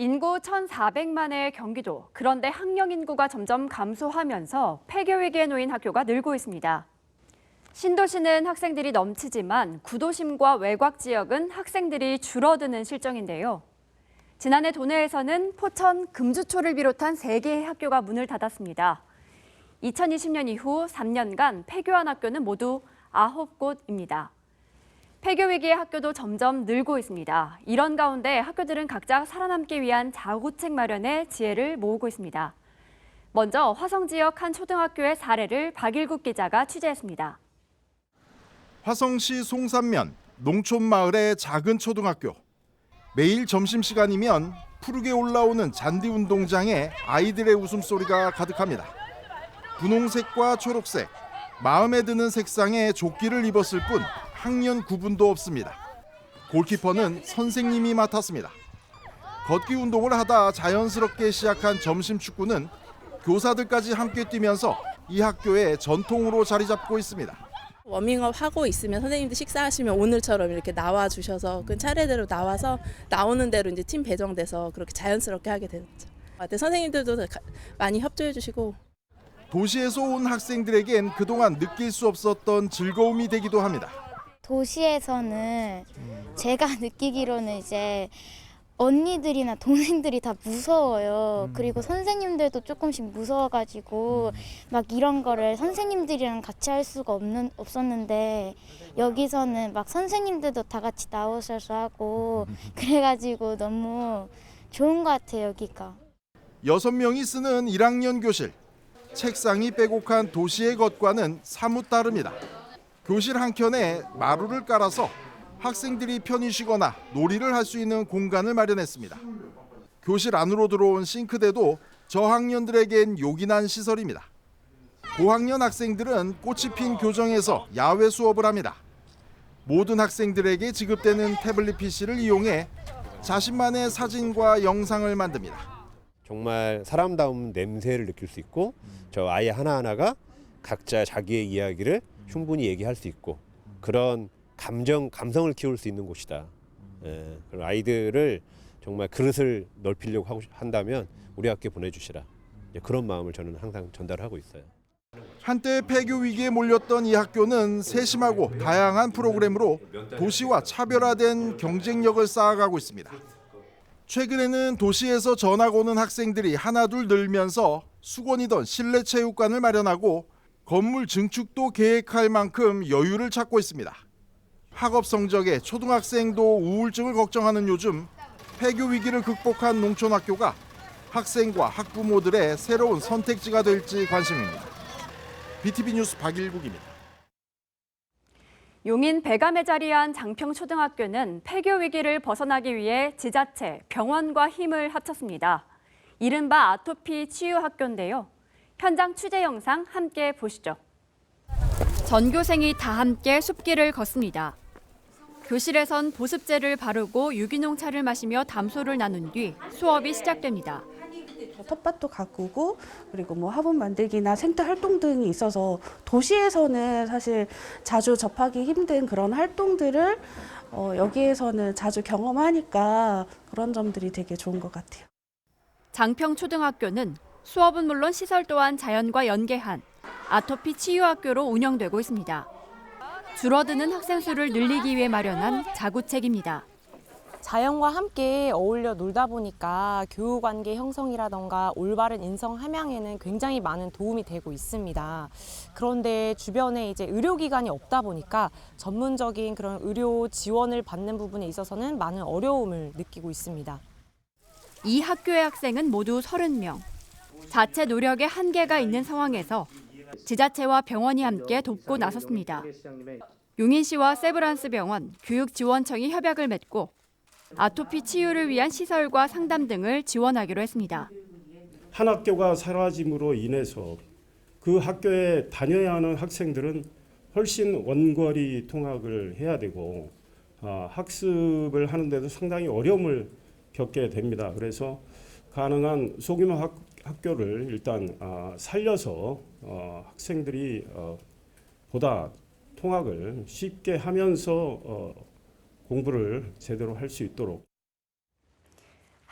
인구 1,400만의 경기도. 그런데 학령 인구가 점점 감소하면서 폐교 위기에 놓인 학교가 늘고 있습니다. 신도시는 학생들이 넘치지만 구도심과 외곽 지역은 학생들이 줄어드는 실정인데요. 지난해 도내에서는 포천, 금주초를 비롯한 3개의 학교가 문을 닫았습니다. 2020년 이후 3년간 폐교한 학교는 모두 9곳입니다. 폐교 위기의 학교도 점점 늘고 있습니다. 이런 가운데 학교들은 각자 살아남기 위한 자구책 마련에 지혜를 모으고 있습니다. 먼저 화성 지역 한 초등학교의 사례를 박일국 기자가 취재했습니다. 화성시 송산면 농촌마을의 작은 초등학교. 매일 점심시간이면 푸르게 올라오는 잔디 운동장에 아이들의 웃음소리가 가득합니다. 분홍색과 초록색, 마음에 드는 색상의 조끼를 입었을 뿐 학년 구분도 없습니다. 골키퍼는 선생님이 맡았습니다. 걷기 운동을 하다 자연스럽게 시작한 점심 축구는 교사들까지 함께 뛰면서 이 학교의 전통으로 자리 잡고 있습니다. 워밍업 하고 있으면 선생님들 식사하시면 오늘처럼 이렇게 나와 주셔서 그 차례대로 나와서 나오는 대로 이제 팀 배정돼서 그렇게 자연스럽게 하게 됐죠. 선생님들도 많이 협조해 주시고. 도시에서 온 학생들에겐 그동안 느낄 수 없었던 즐거움이 되기도 합니다. 도시에서는 제가 느끼기로는 이제 언니들이나 동생들이 다 무서워요. 그리고 선생님들도 조금씩 무서워가지고 막 이런 거를 선생님들이랑 같이 할 수가 없었는데 여기서는 막 선생님들도 다 같이 나오셔서 하고 그래가지고 너무 좋은 것 같아요, 여기가. 6명이 쓰는 1학년 교실. 책상이 빼곡한 도시의 것과는 사뭇 다릅니다. 교실 한켠에 마루를 깔아서 학생들이 편히 쉬거나 놀이를 할 수 있는 공간을 마련했습니다. 교실 안으로 들어온 싱크대도 저학년들에겐 요긴한 시설입니다. 고학년 학생들은 꽃이 핀 교정에서 야외 수업을 합니다. 모든 학생들에게 지급되는 태블릿 PC를 이용해 자신만의 사진과 영상을 만듭니다. 정말 사람다운 냄새를 느낄 수 있고 저 아이 하나하나가 각자 자기의 이야기를 충분히 얘기할 수 있고 그런 감성을 키울 수 있는 곳이다. 그런 아이들을 정말 그릇을 넓히려고 한다면 우리 학교에 보내주시라. 그런 마음을 저는 항상 전달하고 있어요. 한때 폐교 위기에 몰렸던 이 학교는 세심하고 다양한 프로그램으로 도시와 차별화된 경쟁력을 쌓아가고 있습니다. 최근에는 도시에서 전학 오는 학생들이 하나둘 늘면서 수건이던 실내 체육관을 마련하고 건물 증축도 계획할 만큼 여유를 찾고 있습니다. 학업 성적에 초등학생도 우울증을 걱정하는 요즘 폐교 위기를 극복한 농촌학교가 학생과 학부모들의 새로운 선택지가 될지 관심입니다. BTV 뉴스 박일국입니다. 용인 백암에 자리한 장평초등학교는 폐교 위기를 벗어나기 위해 지자체, 병원과 힘을 합쳤습니다. 이른바 아토피 치유 학교인데요. 현장 취재 영상 함께 보시죠. 전교생이 다 함께 숲길을 걷습니다. 교실에선 보습제를 바르고 유기농 차를 마시며 담소를 나눈 뒤 수업이 시작됩니다. 텃밭도 가꾸고 그리고 뭐 화분 만들기나 생태 활동 등이 있어서 도시에서는 사실 자주 접하기 힘든 그런 활동들을 여기에서는 자주 경험하니까 그런 점들이 되게 좋은 것 같아요. 장평초등학교는 수업은 물론 시설 또한 자연과 연계한 아토피 치유학교로 운영되고 있습니다. 줄어드는 학생 수를 늘리기 위해 마련한 자구책입니다. 자연과 함께 어울려 놀다 보니까 교우관계 형성이라던가 올바른 인성 함양에는 굉장히 많은 도움이 되고 있습니다. 그런데 주변에 이제 의료기관이 없다 보니까 전문적인 그런 의료 지원을 받는 부분에 있어서는 많은 어려움을 느끼고 있습니다. 이 학교의 학생은 모두 30명. 자체 노력에 한계가 있는 상황에서 지자체와 병원이 함께 돕고 나섰습니다. 용인시와 세브란스 병원, 교육지원청이 협약을 맺고 아토피 치유를 위한 시설과 상담 등을 지원하기로 했습니다. 한 학교가 사라짐으로 인해서 그 학교에 다녀야 하는 학생들은 훨씬 원거리 통학을 해야 되고 학습을 하는데도 상당히 어려움을 겪게 됩니다. 그래서 가능한 소규모 학교를 일단 살려서 학생들이 보다 통학을 쉽게 하면서 공부를 제대로 할 수 있도록.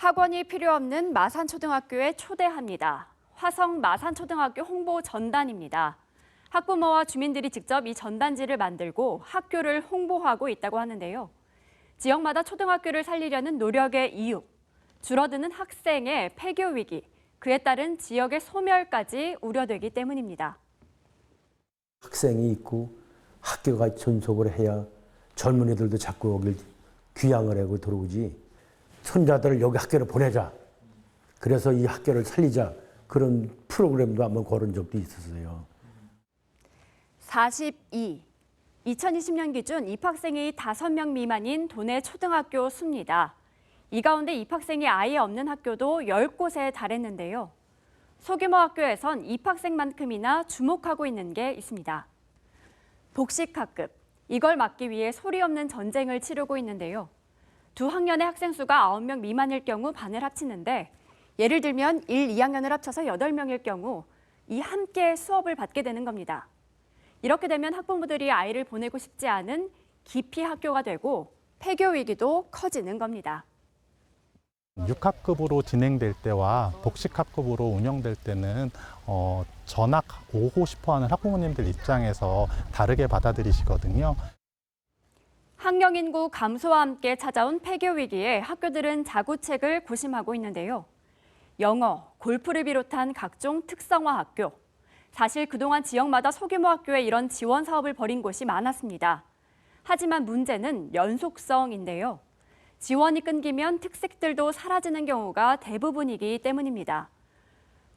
학원이 필요 없는 마산초등학교에 초대합니다. 화성 마산초등학교 홍보 전단입니다. 학부모와 주민들이 직접 이 전단지를 만들고 학교를 홍보하고 있다고 하는데요. 지역마다 초등학교를 살리려는 노력의 이유, 줄어드는 학생의 폐교 위기, 그에 따른 지역의 소멸까지 우려되기 때문입니다. 학생이 있고 학교가 전속을 해야 젊은이들도 자꾸 여길 귀향을 하고 들어오지. 손자들을 여기 학교를 보내자. 그래서 이 학교를 살리자. 그런 프로그램도 한번 걸은 적도 있었어요. 42. 2020년 기준 입학생이 5명 미만인 도내 초등학교 수입니다. 이 가운데 입학생이 아예 없는 학교도 10곳에 달했는데요. 소규모 학교에선 입학생만큼이나 주목하고 있는 게 있습니다. 복식학급, 이걸 막기 위해 소리 없는 전쟁을 치르고 있는데요. 두 학년의 학생 수가 9명 미만일 경우 반을 합치는데 예를 들면 1, 2학년을 합쳐서 8명일 경우 이 함께 수업을 받게 되는 겁니다. 이렇게 되면 학부모들이 아이를 보내고 싶지 않은 기피 학교가 되고 폐교 위기도 커지는 겁니다. 6학급으로 진행될 때와 복식학급으로 운영될 때는 전학 오고 싶어하는 학부모님들 입장에서 다르게 받아들이시거든요. 학령 인구 감소와 함께 찾아온 폐교 위기에 학교들은 자구책을 고심하고 있는데요. 영어, 골프를 비롯한 각종 특성화 학교. 사실 그동안 지역마다 소규모 학교에 이런 지원 사업을 벌인 곳이 많았습니다. 하지만 문제는 연속성인데요. 지원이 끊기면 특색들도 사라지는 경우가 대부분이기 때문입니다.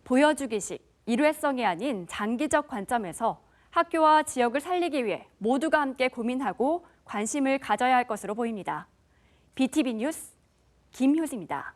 보여주기식, 일회성이 아닌 장기적 관점에서 학교와 지역을 살리기 위해 모두가 함께 고민하고 관심을 가져야 할 것으로 보입니다. BTV 뉴스 김효지입니다.